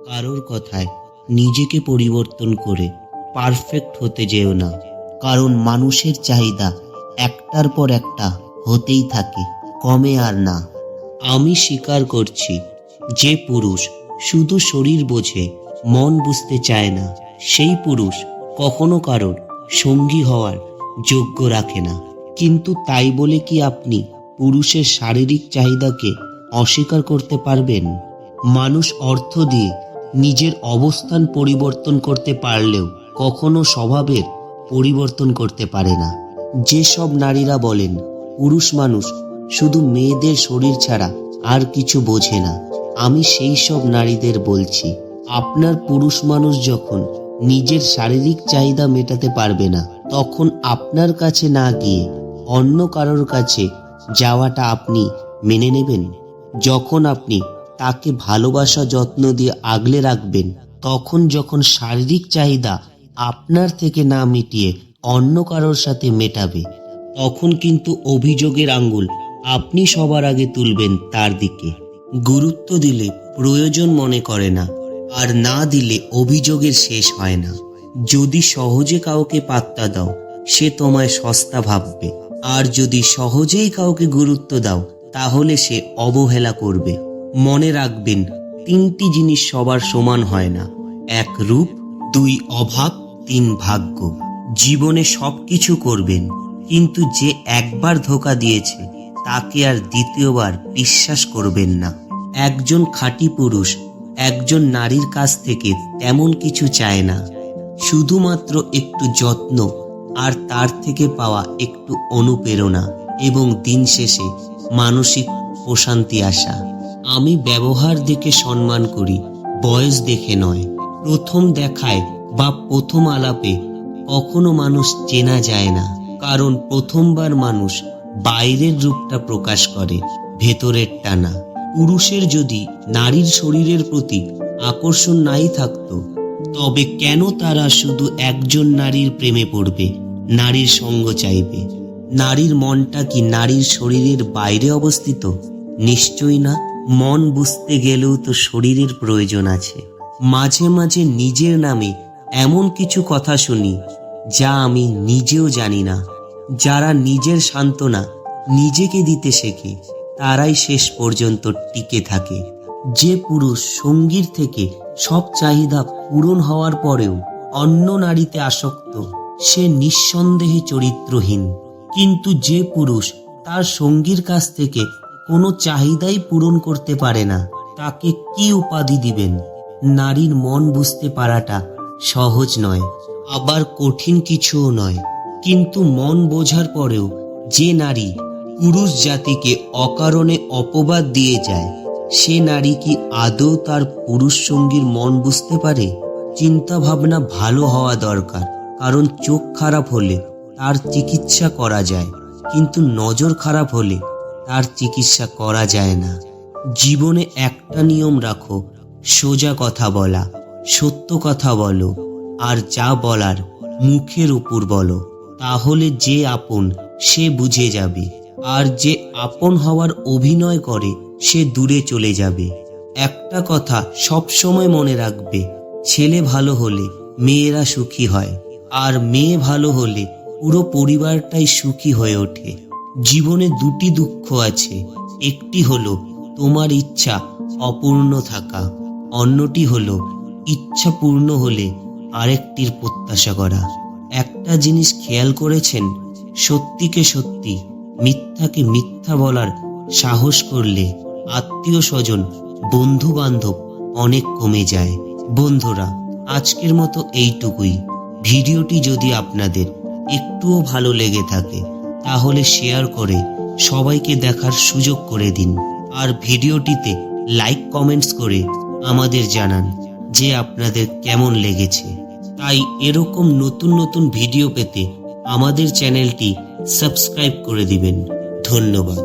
কারোর কথায় নিজেকে পরিবর্তন করে পারফেক্ট হতে যেও না, কারণ মানুষের চাহিদা একটার পর একটা হতেই থাকে, কমে আর না। আমি স্বীকার করছি, যে পুরুষ শুধু শরীর বোঝে, মন বুঝতে চায় না, সেই পুরুষ কখনো কারোর সঙ্গী হওয়ার যোগ্য রাখে না। কিন্তু তাই বলে কি আপনি পুরুষের শারীরিক চাহিদাকে অস্বীকার করতে পারবেন? মানুষ অর্থ দিয়ে নিজের অবস্থান পরিবর্তন করতে পারলেও কখনো স্বভাবের পরিবর্তন করতে পারে না। যেসব নারীরা বলেন পুরুষ মানুষ শুধু মেয়েদের শরীর ছাড়া আর কিছু বোঝে না, আমি সেই সব নারীদের বলছি, আপনার পুরুষ মানুষ যখন নিজের শারীরিক চাহিদা মেটাতে পারবে না, তখন আপনার কাছে না গিয়ে অন্য কারোর কাছে যাওয়াটা আপনি মেনে নেবেন? যখন আপনি তাকে ভালোবাসা যত্ন দিয়ে আগলে রাখবেন, তখন যখন শারীরিক চাহিদা আপনার থেকে না মিটিয়ে অন্য কারোর সাথে মেটাবে, তখন কিন্তু অভিযোগের আঙ্গুল আপনি সবার আগে তুলবেন তার দিকে। গুরুত্ব দিলে প্রয়োজন মনে করে না, আর না দিলে অভিযোগের শেষ হয় না। যদি সহজে কাউকে পাত্তা দাও, সে তোমায় সস্তা ভাববে, আর যদি সহজেই কাউকে গুরুত্ব দাও, তাহলে সে অবহেলা করবে। মনে রাখবেন, তিনটি জিনিস সবার সমান হয় না: এক রূপ, দুই অভাব, তিন ভাগ্য। জীবনে সবকিছু করবেন, কিন্তু যে একবার ধোঁকা দিয়েছে তাকে আর দ্বিতীয়বার বিশ্বাস করবেন না। একজন খাঁটি পুরুষ একজন নারীর কাছ থেকে তেমন কিছু চায় না, শুধুমাত্র একটু যত্ন আর তার থেকে পাওয়া একটু অনুপ্রেরণা, এবং দিন শেষে মানসিক প্রশান্তি আসা। আমি ব্যবহার দেখে সম্মান করি, বয়স দেখে নয়। প্রথম দেখায় বা প্রথম আলাপে কখনো মানুষ চেনা যায় না, কারণ প্রথমবার মানুষ বাইরের রূপটা প্রকাশ করে, ভেতরেরটা না। পুরুষের যদি নারীর শরীরের প্রতি আকর্ষণ নাই থাকতো, তবে কেন তারা শুধু একজন নারীর প্রেমে পড়বে, নারীর সঙ্গ চাইবে? নারীর মনটা কি নারীর শরীরের বাইরে অবস্থিত? নিশ্চয়ই না। মন বুঝতে গেলেও তো শরীরের প্রয়োজন আছে। মাঝে মাঝে নিজের নামে এমন কিছু কথা শুনি যা আমি নিজেও জানি না। যারা নিজের সান্ত্বনা নিজেকে দিতে শেখে, তারাই শেষ পর্যন্ত টিকে থাকে। যে পুরুষ সঙ্গীর থেকে সব চাহিদা পূরণ হওয়ার পরেও অন্য নারীতে আসক্ত, সে নিঃসন্দেহে চরিত্রহীন। কিন্তু যে পুরুষ তার সঙ্গীর কাছ থেকে কোনো চাহিদাই পূরণ করতে পারে না, তাকে কি উপাধি দিবেন? নারীর মন বুঝতে পারাটা সহজ নয়, আবার কঠিন কিছুও নয়। কিন্তু মন বোঝার পরেও যে নারী পুরুষ জাতিকে অকারণে অপবাদ দিয়ে যায়, সে নারী কি আদৌ তার পুরুষ সঙ্গীর মন বুঝতে পারে? চিন্তা ভাবনা ভালো হওয়া দরকার, কারণ চোখ খারাপ হলে তার চিকিৎসা করা যায়, কিন্তু নজর খারাপ হলে তার চিকিৎসা করা যায় না। জীবনে একটা নিয়ম রাখো: সোজা কথা বলা, সত্য কথা বলো, আর যা বলার মুখের উপর বলো। তাহলে যে আপন সে বুঝে যাবে, আর যে আপন হওয়ার অভিনয় করে সে দূরে চলে যাবে। একটা কথা সব সময় মনে রাখবে, ছেলে ভালো হলে মেয়েরা সুখী হয়, আর মেয়ে ভালো হলে পুরো পরিবারটাই সুখী হয়ে ওঠে। জীবনে দুটি দুঃখ আছে, একটি হলো তোমার ইচ্ছা অপূর্ণ থাকা, অন্যটি হলো ইচ্ছা পূর্ণ হলে আরেকটির প্রত্যাশা করা। একটা জিনিস খেয়াল করেছেন, সত্যিকে সত্যি, মিথ্যাকে মিথ্যা বলার সাহস করলে আত্মীয় স্বজন, বন্ধু বান্ধব অনেক কমে যায়। বন্ধুরা, আজকের মতো এইটুকুই। ভিডিওটি যদি আপনাদের একটুও ভালো লেগে থাকে, তাহলে শেয়ার করে সবাইকে দেখার সুযোগ করে দিন, আর ভিডিওটিতে লাইক কমেন্টস করে আমাদের জানান যে আপনাদের কেমন লেগেছে। তাই এরকম নতুন নতুন ভিডিও পেতে আমাদের চ্যানেলটি সাবস্ক্রাইব করে দিবেন। ধন্যবাদ।